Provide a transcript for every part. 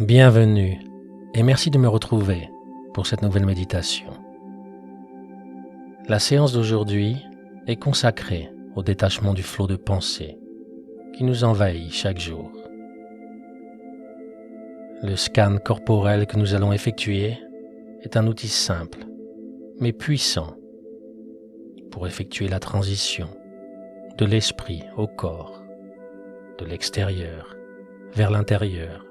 Bienvenue et merci de me retrouver pour cette nouvelle méditation. La séance d'aujourd'hui est consacrée au détachement du flot de pensée qui nous envahit chaque jour. Le scan corporel que nous allons effectuer est un outil simple mais puissant pour effectuer la transition de l'esprit au corps, de l'extérieur vers l'intérieur,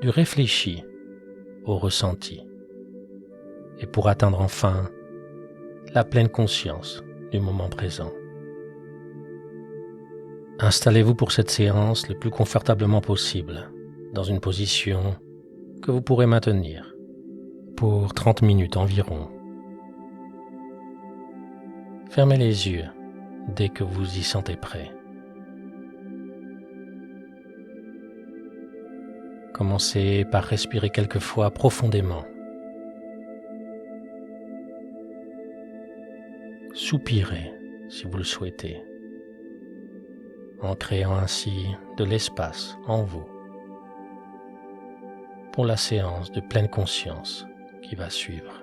du réfléchi au ressenti, et pour atteindre enfin la pleine conscience du moment présent. Installez-vous pour cette séance le plus confortablement possible, dans une position que vous pourrez maintenir pour 30 minutes environ. Fermez les yeux dès que vous y sentez prêt. Commencez par respirer quelques fois profondément. Soupirez si vous le souhaitez, en créant ainsi de l'espace en vous pour la séance de pleine conscience qui va suivre.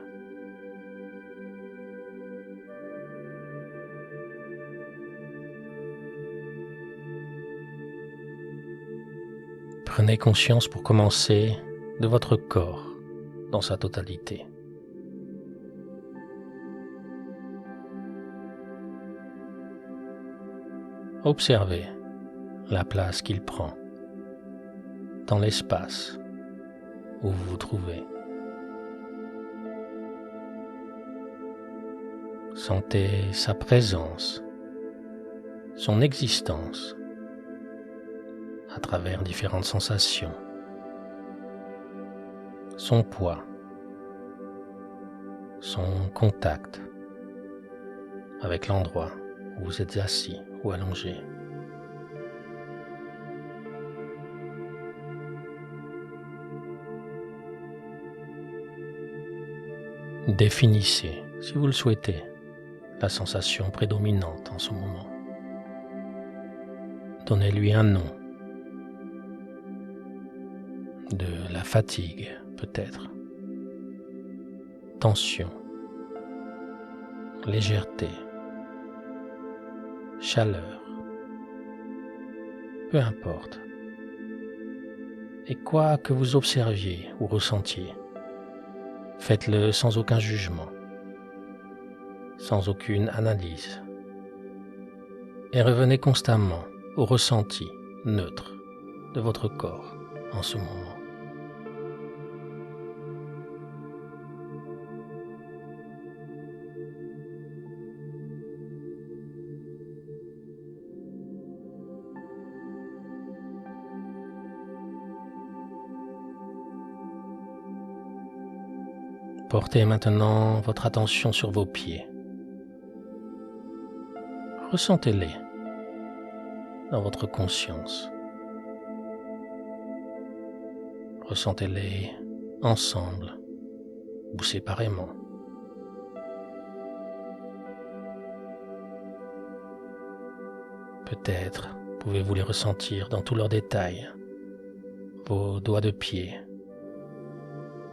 Prenez conscience pour commencer de votre corps dans sa totalité. Observez la place qu'il prend dans l'espace où vous vous trouvez. Sentez sa présence, son existence à travers différentes sensations, son poids, son contact avec l'endroit où vous êtes assis ou allongé. Définissez, si vous le souhaitez, la sensation prédominante en ce moment. Donnez-lui un nom. De la fatigue, peut-être. Tension. Légèreté. Chaleur. Peu importe. Et quoi que vous observiez ou ressentiez, faites-le sans aucun jugement, sans aucune analyse. Et revenez constamment au ressenti neutre de votre corps en ce moment. Portez maintenant votre attention sur vos pieds. Ressentez-les dans votre conscience. Ressentez-les ensemble ou séparément. Peut-être pouvez-vous les ressentir dans tous leurs détails, vos doigts de pied,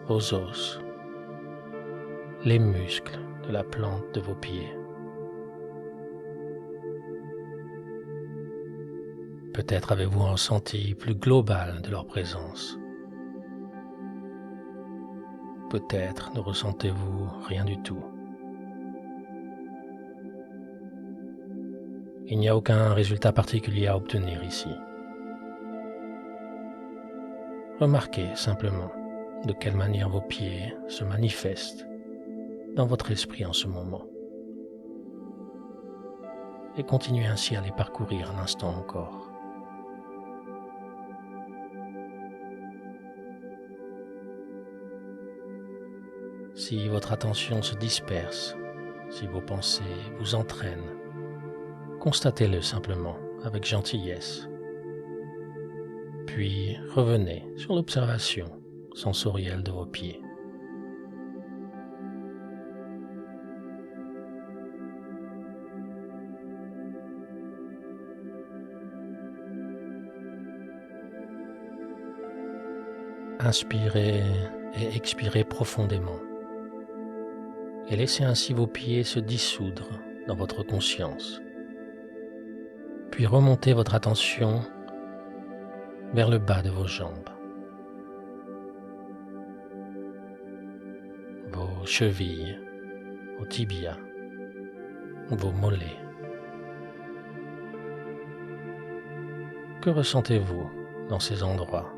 vos os, les muscles de la plante de vos pieds. Peut-être avez-vous un ressenti plus global de leur présence. Peut-être ne ressentez-vous rien du tout. Il n'y a aucun résultat particulier à obtenir ici. Remarquez simplement de quelle manière vos pieds se manifestent dans votre esprit en ce moment. Et continuez ainsi à les parcourir un instant encore. Si votre attention se disperse, si vos pensées vous entraînent, constatez-le simplement avec gentillesse. Puis revenez sur l'observation sensorielle de vos pieds. Inspirez et expirez profondément et laissez ainsi vos pieds se dissoudre dans votre conscience. Puis remontez votre attention vers le bas de vos jambes, vos chevilles, vos tibias, vos mollets. Que ressentez-vous dans ces endroits ?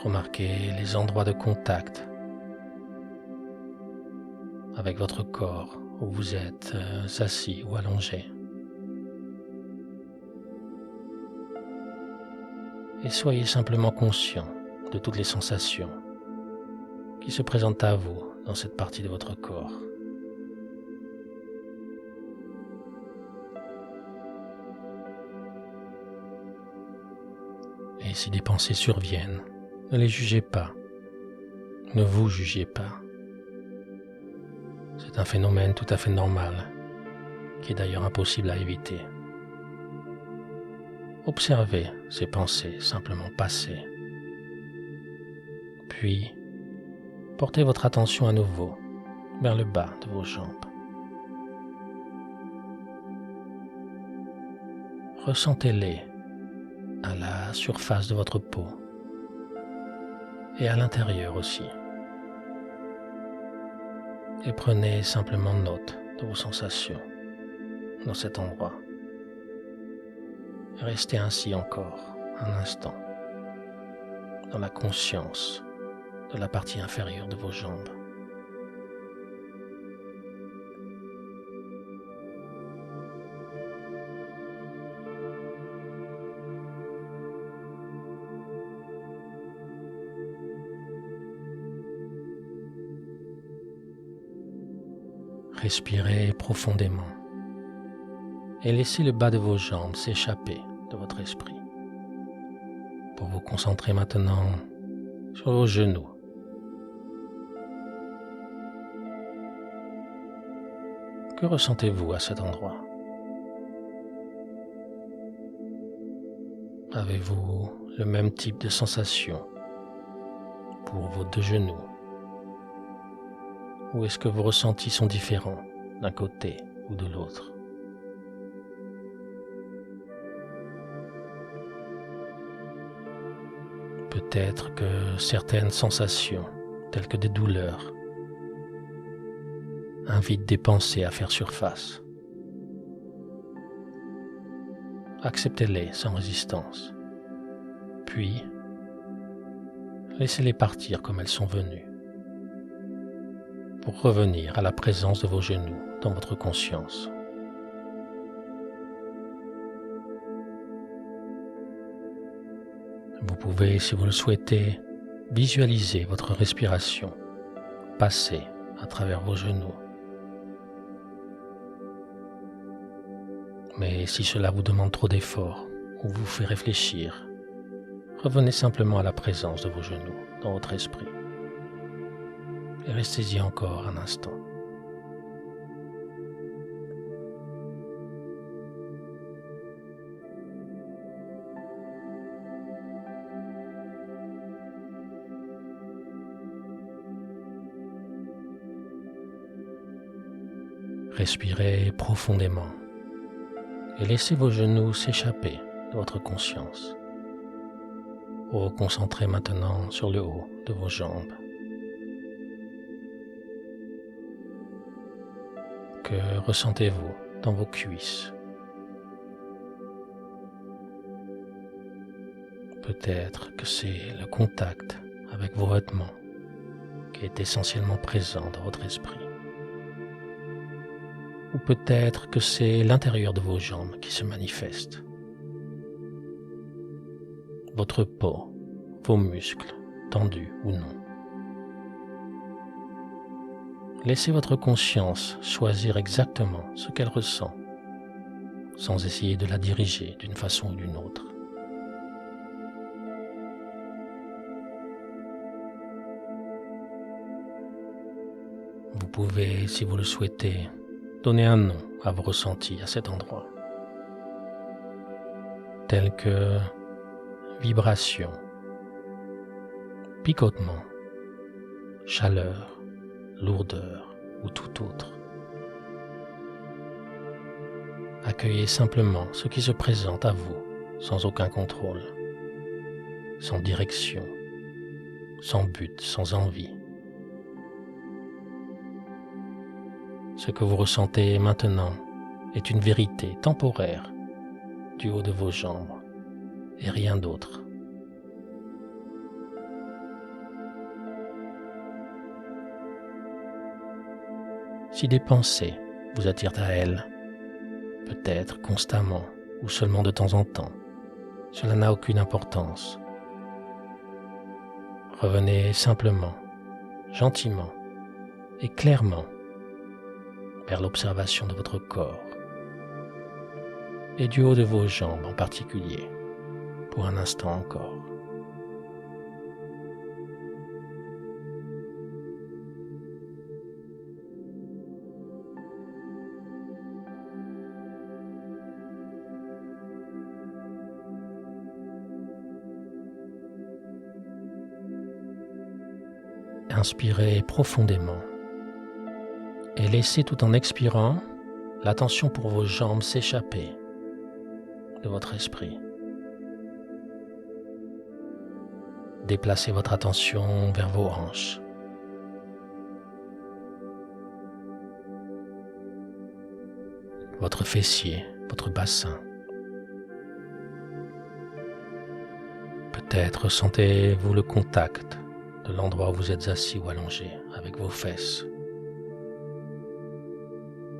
Remarquez les endroits de contact avec votre corps où vous êtes assis ou allongé. Et soyez simplement conscient de toutes les sensations qui se présentent à vous dans cette partie de votre corps. Et si des pensées surviennent, ne les jugez pas, ne vous jugez pas. C'est un phénomène tout à fait normal, qui est d'ailleurs impossible à éviter. Observez ces pensées simplement passer. Puis, portez votre attention à nouveau vers le bas de vos jambes. Ressentez-les à la surface de votre peau et à l'intérieur aussi. Et prenez simplement note de vos sensations dans cet endroit. Et restez ainsi encore un instant dans la conscience de la partie inférieure de vos jambes. Respirez profondément et laissez le bas de vos jambes s'échapper de votre esprit pour vous concentrer maintenant sur vos genoux. Que ressentez-vous à cet endroit? Avez-vous le même type de sensation pour vos deux genoux? Ou est-ce que vos ressentis sont différents d'un côté ou de l'autre? Peut-être que certaines sensations, telles que des douleurs, invitent des pensées à faire surface. Acceptez-les sans résistance, puis laissez-les partir comme elles sont venues, pour revenir à la présence de vos genoux dans votre conscience. Vous pouvez, si vous le souhaitez, visualiser votre respiration passer à travers vos genoux. Mais si cela vous demande trop d'efforts ou vous fait réfléchir, revenez simplement à la présence de vos genoux dans votre esprit. Et restez-y encore un instant. Respirez profondément et laissez vos genoux s'échapper de votre conscience. Vous vous concentrez maintenant sur le haut de vos jambes. Que ressentez-vous dans vos cuisses? Peut-être que c'est le contact avec vos vêtements qui est essentiellement présent dans votre esprit. Ou peut-être que c'est l'intérieur de vos jambes qui se manifeste. Votre peau, vos muscles, tendus ou non. Laissez votre conscience choisir exactement ce qu'elle ressent, sans essayer de la diriger d'une façon ou d'une autre. Vous pouvez, si vous le souhaitez, donner un nom à vos ressentis à cet endroit. tels que vibration, picotement, chaleur, lourdeur ou tout autre. Accueillez simplement ce qui se présente à vous sans aucun contrôle, sans direction, sans but, sans envie. Ce que vous ressentez maintenant est une vérité temporaire du haut de vos jambes et rien d'autre. Si des pensées vous attirent à elles, peut-être constamment ou seulement de temps en temps, cela n'a aucune importance. Revenez simplement, gentiment et clairement vers l'observation de votre corps et du haut de vos jambes en particulier, pour un instant encore. Inspirez profondément et laissez tout en expirant l'attention pour vos jambes s'échapper de votre esprit. Déplacez votre attention vers vos hanches. Votre fessier, votre bassin. Peut-être sentez-vous le contact de l'endroit où vous êtes assis ou allongé avec vos fesses.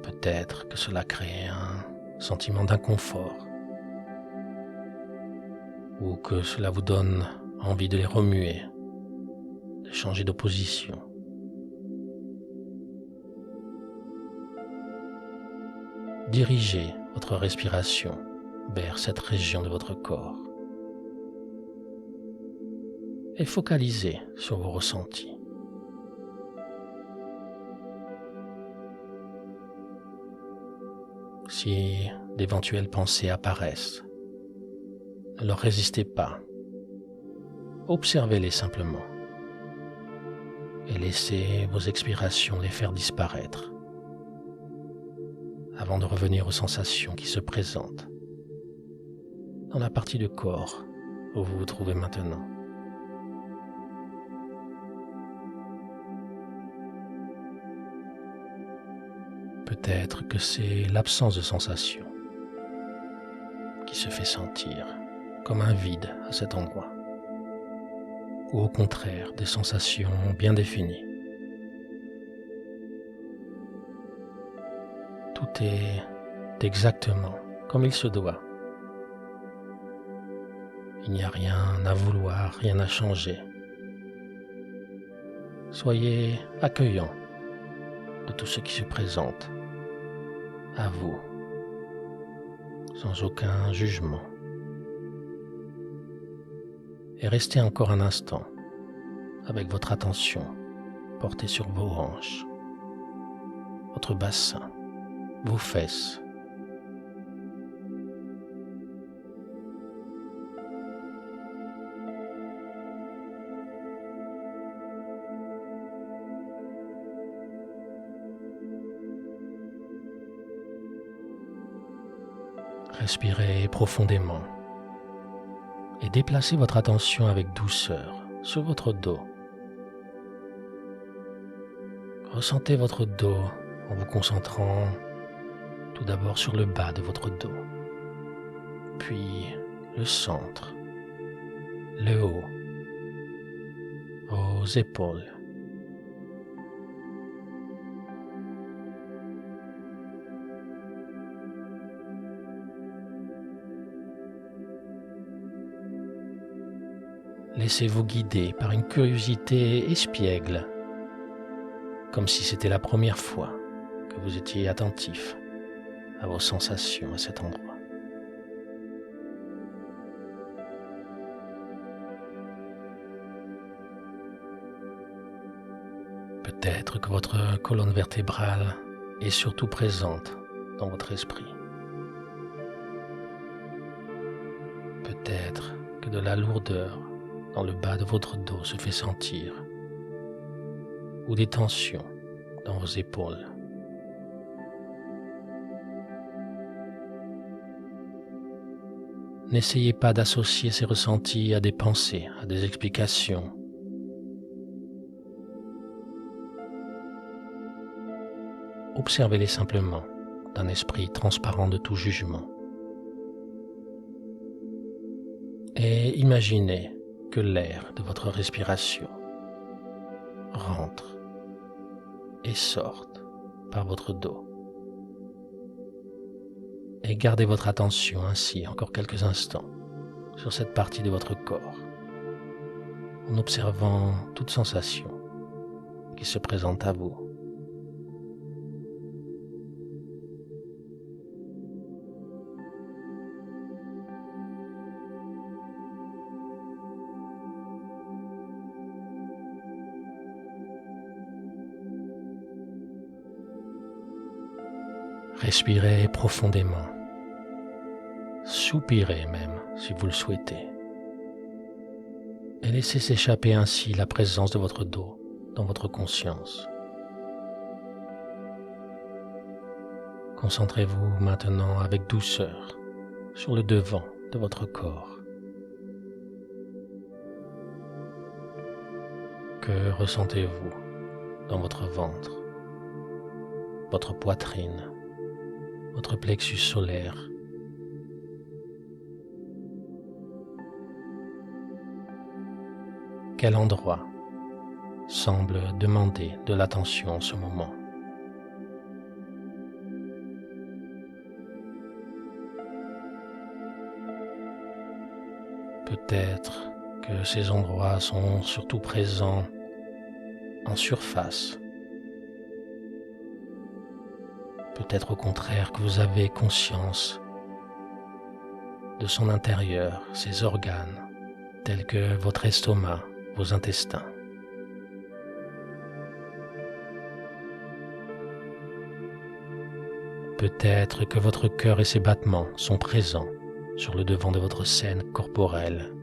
Peut-être que cela crée un sentiment d'inconfort ou que cela vous donne envie de les remuer, de changer de position. Dirigez votre respiration vers cette région de votre corps et focalisez sur vos ressentis. Si d'éventuelles pensées apparaissent, ne leur résistez pas. Observez-les simplement et laissez vos expirations les faire disparaître avant de revenir aux sensations qui se présentent dans la partie du corps où vous vous trouvez maintenant. Peut-être que c'est l'absence de sensation qui se fait sentir comme un vide à cet endroit, ou au contraire des sensations bien définies. Tout est exactement comme il se doit. Il n'y a rien à vouloir, rien à changer. Soyez accueillant de tout ce qui se présente à vous, sans aucun jugement. Et restez encore un instant avec votre attention portée sur vos hanches, votre bassin, vos fesses. Respirez profondément et déplacez votre attention avec douceur sur votre dos. Ressentez votre dos en vous concentrant tout d'abord sur le bas de votre dos, puis le centre, le haut, vos épaules. Laissez-vous guider par une curiosité espiègle, comme si c'était la première fois que vous étiez attentif à vos sensations à cet endroit. Peut-être que votre colonne vertébrale est surtout présente dans votre esprit. Peut-être que de la lourdeur dans le bas de votre dos se fait sentir, ou des tensions dans vos épaules. N'essayez pas d'associer ces ressentis à des pensées, à des explications. Observez-les simplement d'un esprit transparent de tout jugement. Et imaginez que l'air de votre respiration rentre et sorte par votre dos. Et gardez votre attention ainsi encore quelques instants sur cette partie de votre corps, en observant toute sensation qui se présente à vous. Respirez profondément, soupirez même si vous le souhaitez, et laissez s'échapper ainsi la présence de votre dos dans votre conscience. Concentrez-vous maintenant avec douceur sur le devant de votre corps. Que ressentez-vous dans votre ventre, votre poitrine, votre plexus solaire? Quel endroit semble demander de l'attention en ce moment? Peut-être que ces endroits sont surtout présents en surface. Peut-être au contraire que vous avez conscience de son intérieur, ses organes, tels que votre estomac, vos intestins. Peut-être que votre cœur et ses battements sont présents sur le devant de votre scène corporelle.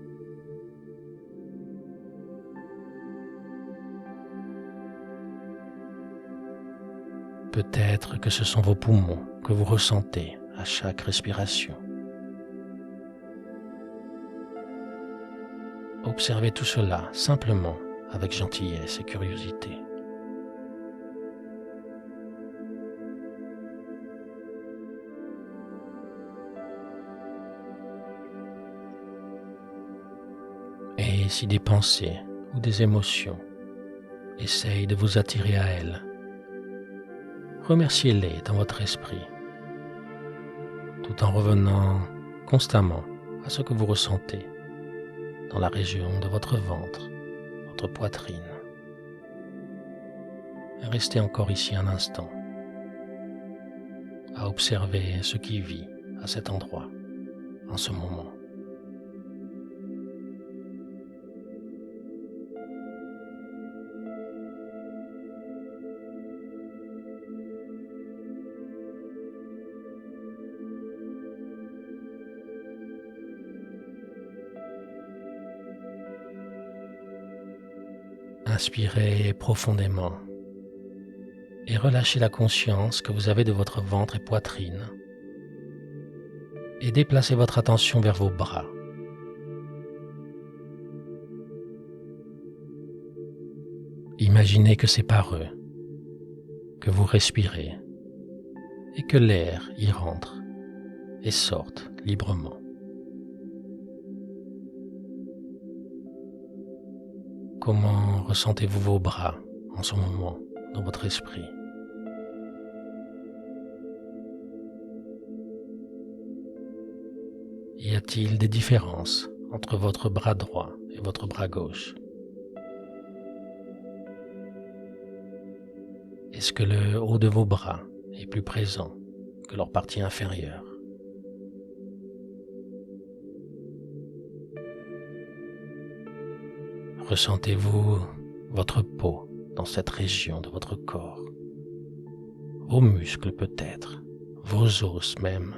Peut-être que ce sont vos poumons que vous ressentez à chaque respiration. Observez tout cela simplement avec gentillesse et curiosité. Et si des pensées ou des émotions essayent de vous attirer à elles, remerciez-les dans votre esprit, tout en revenant constamment à ce que vous ressentez dans la région de votre ventre, votre poitrine. Restez encore ici un instant, à observer ce qui vit à cet endroit, en ce moment. Inspirez profondément et relâchez la conscience que vous avez de votre ventre et poitrine et déplacez votre attention vers vos bras. Imaginez que c'est par eux que vous respirez et que l'air y rentre et sorte librement. Comment ressentez-vous vos bras en ce moment dans votre esprit? Y a-t-il des différences entre votre bras droit et votre bras gauche? Est-ce que le haut de vos bras est plus présent que leur partie inférieure? Ressentez-vous votre peau dans cette région de votre corps, vos muscles peut-être, vos os même?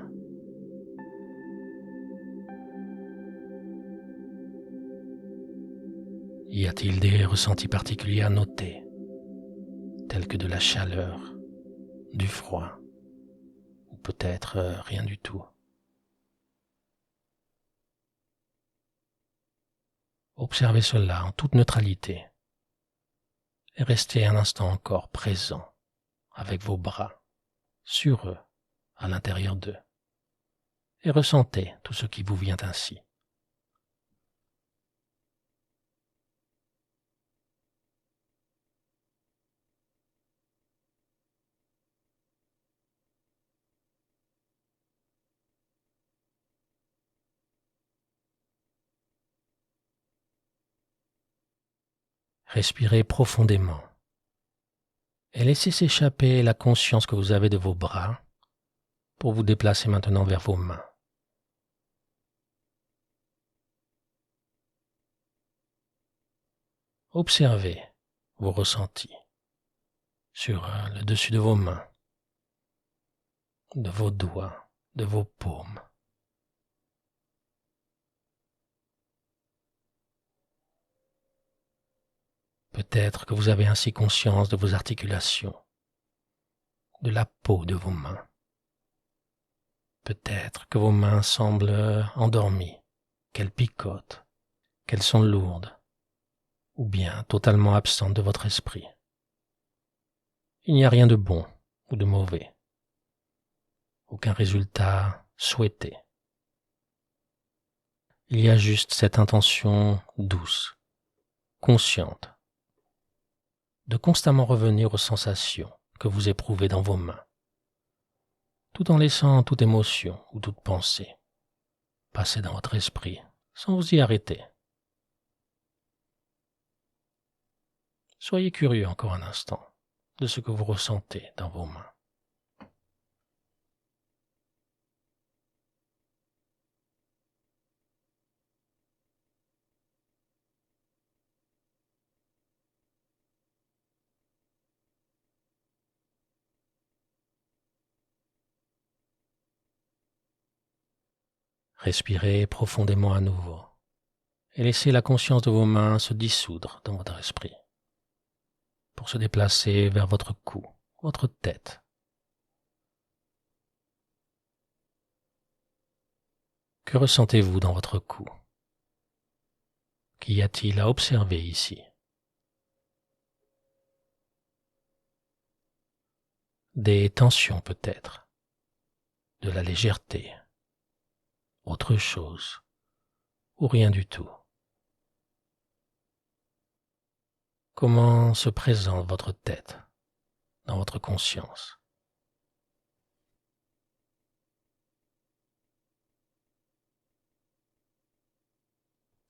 Y a-t-il des ressentis particuliers à noter, tels que de la chaleur, du froid, ou peut-être rien du tout? Observez cela en toute neutralité et restez un instant encore présent avec vos bras sur eux, à l'intérieur d'eux, et ressentez tout ce qui vous vient ainsi. Respirez profondément et laissez s'échapper la conscience que vous avez de vos bras pour vous déplacer maintenant vers vos mains. Observez vos ressentis sur le dessus de vos mains, de vos doigts, de vos paumes. Peut-être que vous avez ainsi conscience de vos articulations, de la peau de vos mains. Peut-être que vos mains semblent endormies, qu'elles picotent, qu'elles sont lourdes, ou bien totalement absentes de votre esprit. Il n'y a rien de bon ou de mauvais, aucun résultat souhaité. Il y a juste cette intention douce, consciente, de constamment revenir aux sensations que vous éprouvez dans vos mains, tout en laissant toute émotion ou toute pensée passer dans votre esprit sans vous y arrêter. Soyez curieux encore un instant de ce que vous ressentez dans vos mains. Respirez profondément à nouveau et laissez la conscience de vos mains se dissoudre dans votre esprit pour se déplacer vers votre cou, votre tête. Que ressentez-vous dans votre cou? Qu'y a-t-il à observer ici? Des tensions peut-être, de la légèreté, autre chose, ou rien du tout. Comment se présente votre tête dans votre conscience?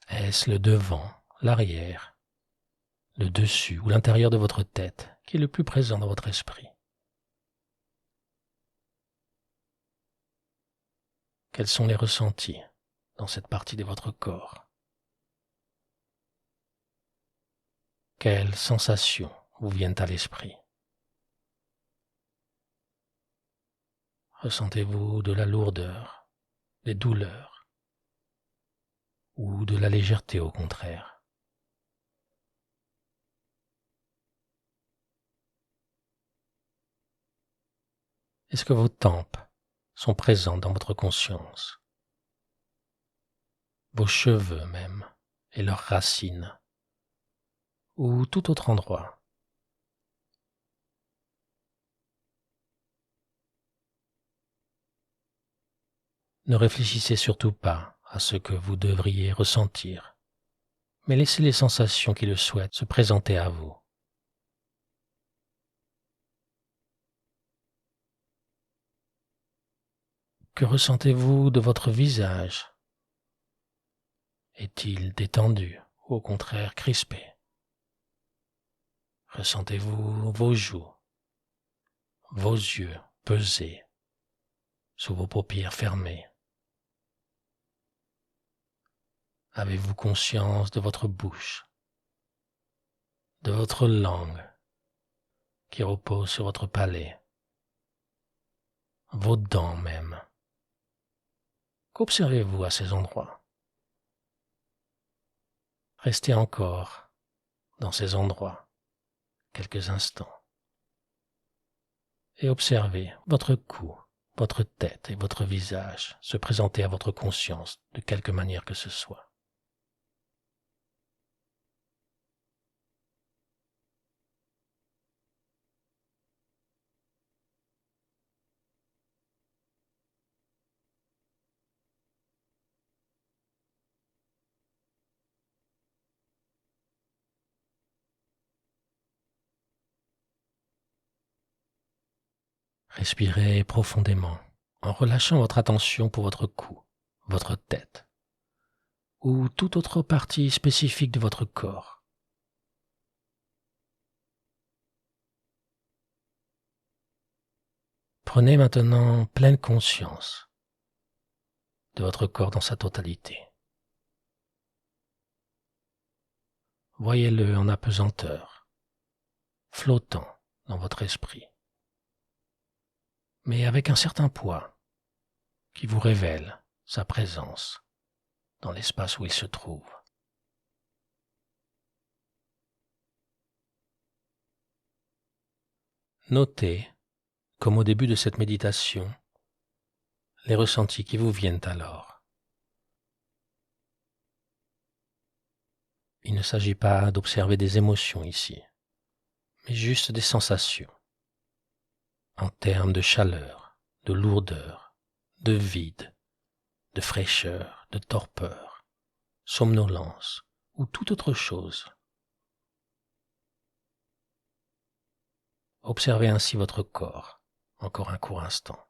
Est-ce le devant, l'arrière, le dessus ou l'intérieur de votre tête qui est le plus présent dans votre esprit? Quels sont les ressentis dans cette partie de votre corps? Quelles sensations vous viennent à l'esprit? Ressentez-vous de la lourdeur, des douleurs ou de la légèreté au contraire? Est-ce que vos tempes sont présentes dans votre conscience? Vos cheveux même et leurs racines ou tout autre endroit? Ne réfléchissez surtout pas à ce que vous devriez ressentir, mais laissez les sensations qui le souhaitent se présenter à vous. Que ressentez-vous de votre visage? Est-il détendu ou au contraire crispé? Ressentez-vous vos joues, vos yeux pesés sous vos paupières fermées? Avez-vous conscience de votre bouche, de votre langue qui repose sur votre palais, vos dents même? Qu'observez-vous à ces endroits? Restez encore dans ces endroits quelques instants et observez votre cou, votre tête et votre visage se présenter à votre conscience de quelque manière que ce soit. Respirez profondément en relâchant votre attention pour votre cou, votre tête ou toute autre partie spécifique de votre corps. Prenez maintenant pleine conscience de votre corps dans sa totalité. Voyez-le en apesanteur, flottant dans votre esprit, mais avec un certain poids qui vous révèle sa présence dans l'espace où il se trouve. Notez, comme au début de cette méditation, les ressentis qui vous viennent alors. Il ne s'agit pas d'observer des émotions ici, mais juste des sensations, en termes de chaleur, de lourdeur, de vide, de fraîcheur, de torpeur, somnolence ou toute autre chose. Observez ainsi votre corps, encore un court instant.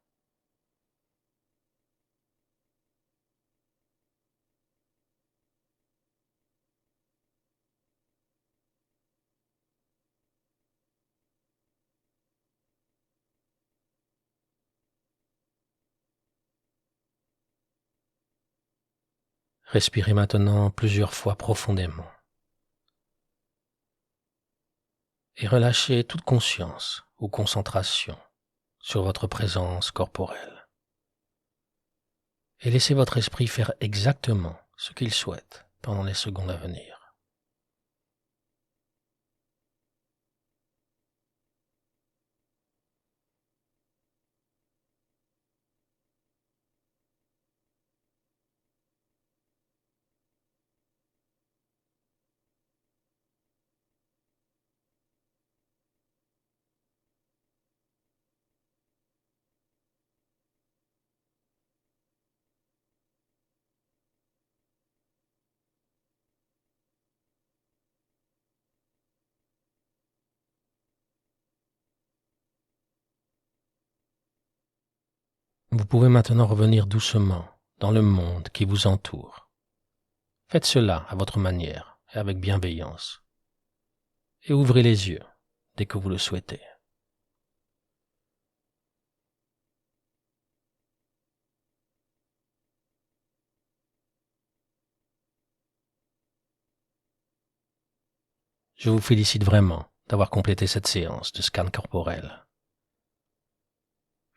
Respirez maintenant plusieurs fois profondément et relâchez toute conscience ou concentration sur votre présence corporelle. Et laissez votre esprit faire exactement ce qu'il souhaite pendant les secondes à venir. Vous pouvez maintenant revenir doucement dans le monde qui vous entoure. Faites cela à votre manière et avec bienveillance. Et ouvrez les yeux dès que vous le souhaitez. Je vous félicite vraiment d'avoir complété cette séance de scan corporel.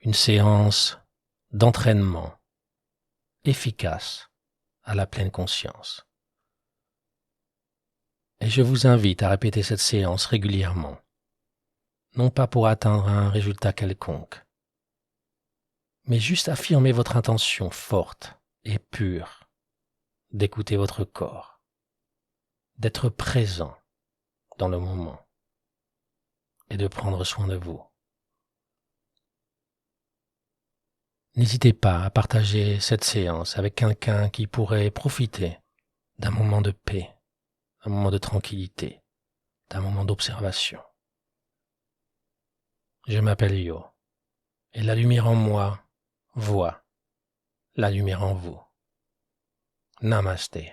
Une séance d'entraînement efficace à la pleine conscience. Et je vous invite à répéter cette séance régulièrement, non pas pour atteindre un résultat quelconque, mais juste affirmer votre intention forte et pure d'écouter votre corps, d'être présent dans le moment et de prendre soin de vous. N'hésitez pas à partager cette séance avec quelqu'un qui pourrait profiter d'un moment de paix, d'un moment de tranquillité, d'un moment d'observation. Je m'appelle Yo, et la lumière en moi voit la lumière en vous. Namasté.